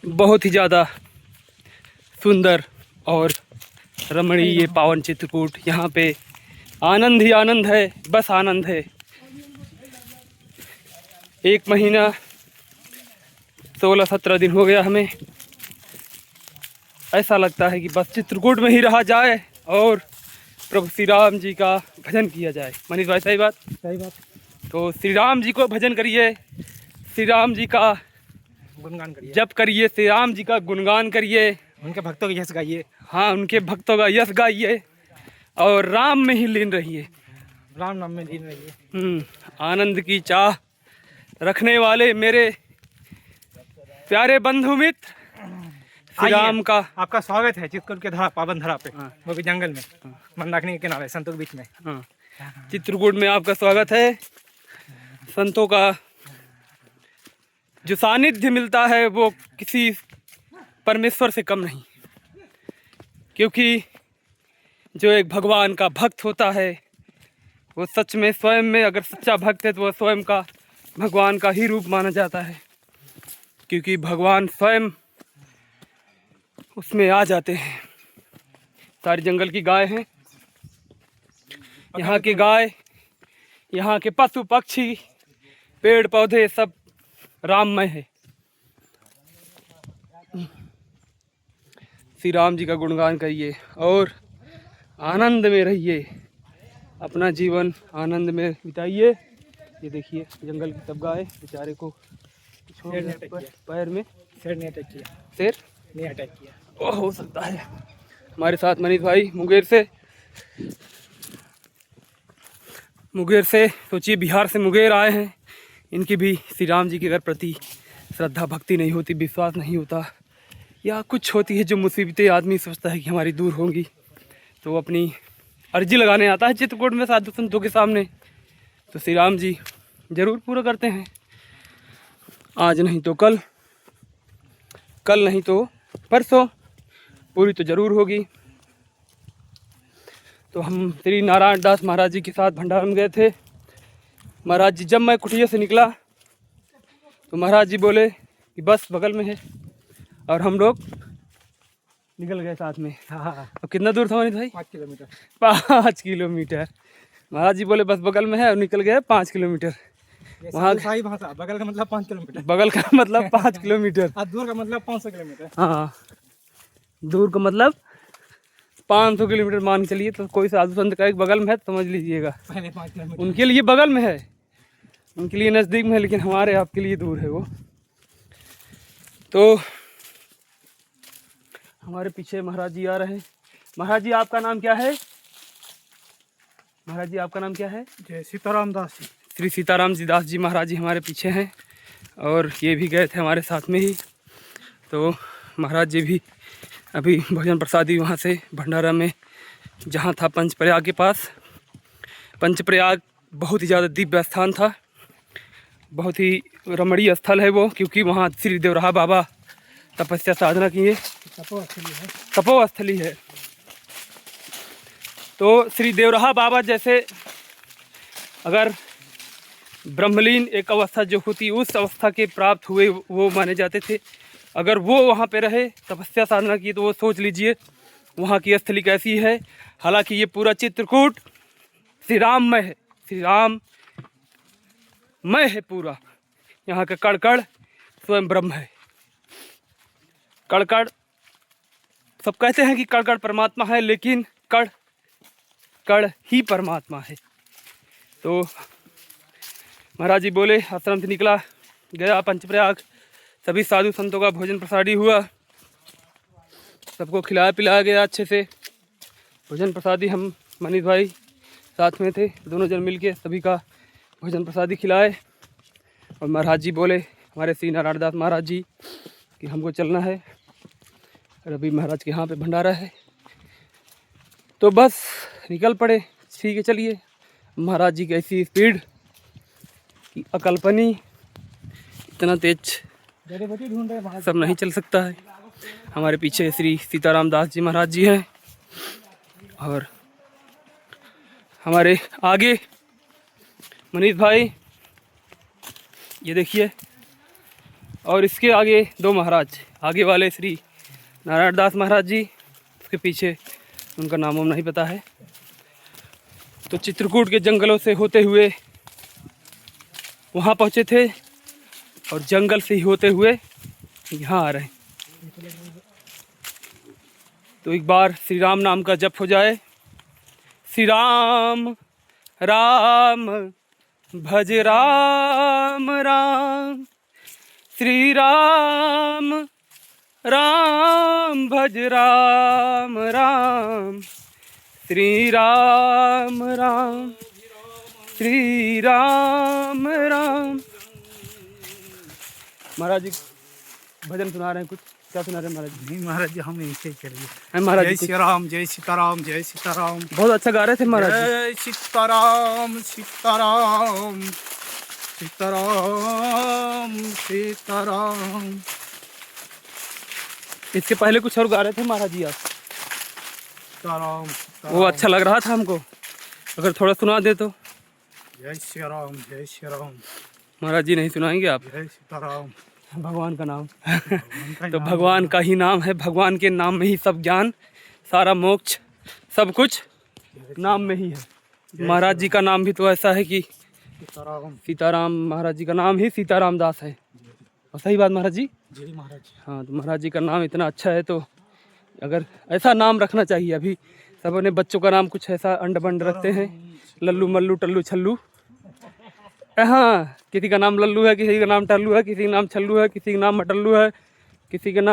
बहुत ही ज़्यादा सुंदर और रमणीय ये पावन चित्रकूट। यहाँ पे आनंद ही आनंद है, बस आनंद है। 1 महीना 16-17 दिन हो गया हमें। ऐसा लगता है कि बस चित्रकूट में ही रहा जाए और प्रभु श्री राम जी का भजन किया जाए। मनीष भाई सही बात? सही बात। तो श्री राम जी को भजन करिए, श्री राम जी का गुणगान करिए, जप करिए, श्री राम जी का गुणगान करिए, उनके भक्तों की यश गाइए। हाँ, उनके भक्तों का यश गाइए और राम में ही लीन रहिए, राम नाम में लीन रहिए। आनंद की चाह रखने वाले मेरे प्यारे बंधु मित्र, श्री राम का आपका स्वागत है चित्रकूट के धरा, पावन धरा पे, वो भी जंगल में, मंदाकिनी के किनारे, संतों के बीच में। चित्रकूट में आपका स्वागत है। संतों का जो सानिध्य मिलता है वो किसी परमेश्वर से कम नहीं, क्योंकि जो एक भगवान का भक्त होता है वो सच में स्वयं में, अगर सच्चा भक्त है तो वह स्वयं का भगवान का ही रूप माना जाता है, क्योंकि भगवान स्वयं उसमें आ जाते हैं। सारी जंगल की गाय हैं, यहाँ की गाय, यहाँ के पशु पक्षी, पेड़ पौधे सब राममय है। श्री राम जी का गुणगान करिए और आनंद में रहिए, अपना जीवन आनंद में बिताइए। ये देखिए जंगल की सब गाय, बेचारे को पैर में शेर ने अटैक किया, शेर ने अटैक किया। ओह, हो सकता है। हमारे साथ मनीष भाई मुंगेर से सोचिए, बिहार से मुंगेर आए हैं। इनकी भी श्री राम जी के अगर प्रति श्रद्धा भक्ति नहीं होती, विश्वास नहीं होता, या कुछ होती है जो मुसीबतें आदमी सोचता है कि हमारी दूर होंगी, तो वो अपनी अर्जी लगाने आता है चित्रकूट में साधु संतों के सामने, तो श्री राम जी जरूर पूरा करते हैं। आज नहीं तो कल, कल नहीं तो परसों पूरी तो जरूर होगी। तो हम श्री नारायण दास महाराज जी के साथ भंडारा में गए थे। महाराज जी, जब मैं कुटिया से निकला तो महाराज जी बोले कि बस बगल में है, और हम लोग निकल गए साथ में। हाँ, अब कितना दूर था मनीष भाई? 5 किलोमीटर। 5 किलोमीटर। महाराज जी बोले बस बगल में है, और निकल गए 5 किलोमीटर। वहाँ सही भाषा, बगल का मतलब 5 किलोमीटर, बगल का मतलब 5 किलोमीटर, और दूर का मतलब 500 किलोमीटर। हाँ, दूर का मतलब 500 किलोमीटर मान के चलिए। तो कोई साधु संत का एक बगल में है तो समझ लीजिएगा, पहले 5 किलोमीटर उनके लिए बगल में है, उनके लिए नज़दीक में है, लेकिन हमारे आपके लिए दूर है वो। तो हमारे पीछे महाराज जी आ रहे हैं। महाराज जी, आपका नाम क्या है? महाराज जी, आपका नाम क्या है? जय सीताराम दास जी। श्री सीताराम जी दास जी महाराज जी हमारे पीछे हैं, और ये भी गए थे हमारे साथ में ही। तो महाराज जी भी अभी भोजन प्रसादी वहाँ से भंडारा में, जहाँ था पंचप्रयाग के पास। पंचप्रयाग बहुत ही ज़्यादा दिव्य स्थान था, बहुत ही रमणीय स्थल है वो, क्योंकि वहाँ श्री देवराहा बाबा तपस्या साधना किए, तपोस्थली है। तो श्री देवराहा बाबा जैसे, अगर ब्रह्मलीन एक अवस्था जो होती, उस अवस्था के प्राप्त हुए वो माने जाते थे। अगर वो वहाँ पे रहे, तपस्या साधना की, तो वो सोच लीजिए वहाँ की स्थली कैसी है। हालांकि ये पूरा चित्रकूट श्री राममय है, श्री राममय है पूरा। यहाँ का कण कण स्वयं ब्रह्म है। कण कण, सब कहते हैं कि कण कण परमात्मा है, लेकिन कण कण ही परमात्मा है। तो महाराज जी बोले, आश्रम से निकला, गया पंचप्रयाग, सभी साधु संतों का भोजन प्रसादी हुआ, सबको खिलाया पिलाया गया अच्छे से। भोजन प्रसादी हम मनीष भाई साथ में थे, दोनों जन मिलके सभी का भोजन प्रसादी खिलाए। और महाराज जी बोले, हमारे श्री नारायण दास महाराज जी, कि हमको चलना है, और अभी महाराज के यहाँ पे भंडारा है, तो बस निकल पड़े। ठीक है, चलिए। महाराज जी की ऐसी स्पीड कि अकल्पनीय, इतना तेज सब नहीं चल सकता है। हमारे पीछे श्री सीताराम दास जी महाराज जी हैं, और हमारे आगे मनीष भाई, ये देखिए और इसके आगे दो महाराज, आगे वाले श्री नारायण दास महाराज जी, उसके पीछे उनका नाम नहीं पता है। तो चित्रकूट के जंगलों से होते हुए वहाँ पहुँचे थे और जंगल से ही होते हुए यहाँ आ रहे हैं। तो एक बार श्री राम नाम का जप हो जाए। श्री राम राम भज राम राम, श्री राम राम भज राम राम, श्री राम राम, श्री राम राम। महाराज जी भजन सुना रहे हैं, कुछ क्या सुना रहे हैं महाराज जी? नहीं महाराज जी, हम ऐसे ही चलिए। महाराज जय जी श्री राम, जय सीताराम, जय सीताराम। बहुत अच्छा गा रहे थे महाराज जी। जय सीताराम, सीताराम, सीताराम, सीताराम। इसके पहले कुछ और गा रहे थे महाराज जी आप? सीताराम, वो अच्छा लग रहा था हमको, अगर थोड़ा सुना दे तो। जय श्री राम, जय श्री राम। महाराज जी नहीं सुनाएंगे आप? जय सीताराम। भगवान का नाम तो भगवान का ही नाम है, भगवान के नाम में ही सब ज्ञान, सारा मोक्ष, सब कुछ नाम में ही है। महाराज जी का नाम भी तो ऐसा है कि सीताराम, सीताराम, महाराज जी का नाम ही सीताराम दास है। और सही बात महाराज जी? जी महाराज जी। हाँ, तो महाराज जी का नाम इतना अच्छा है, तो अगर ऐसा नाम रखना चाहिए। अभी सब अपने बच्चों का नाम कुछ ऐसा अंड बंड रखते हैं, लल्लू मल्लू टल्लू छल्लू। हाँ, किसी का नाम लल्लू है, किसी का नाम टल्लू है, किसी का नाम छल्लू है, किसी का नाम मटल्लू है, किसी का नाम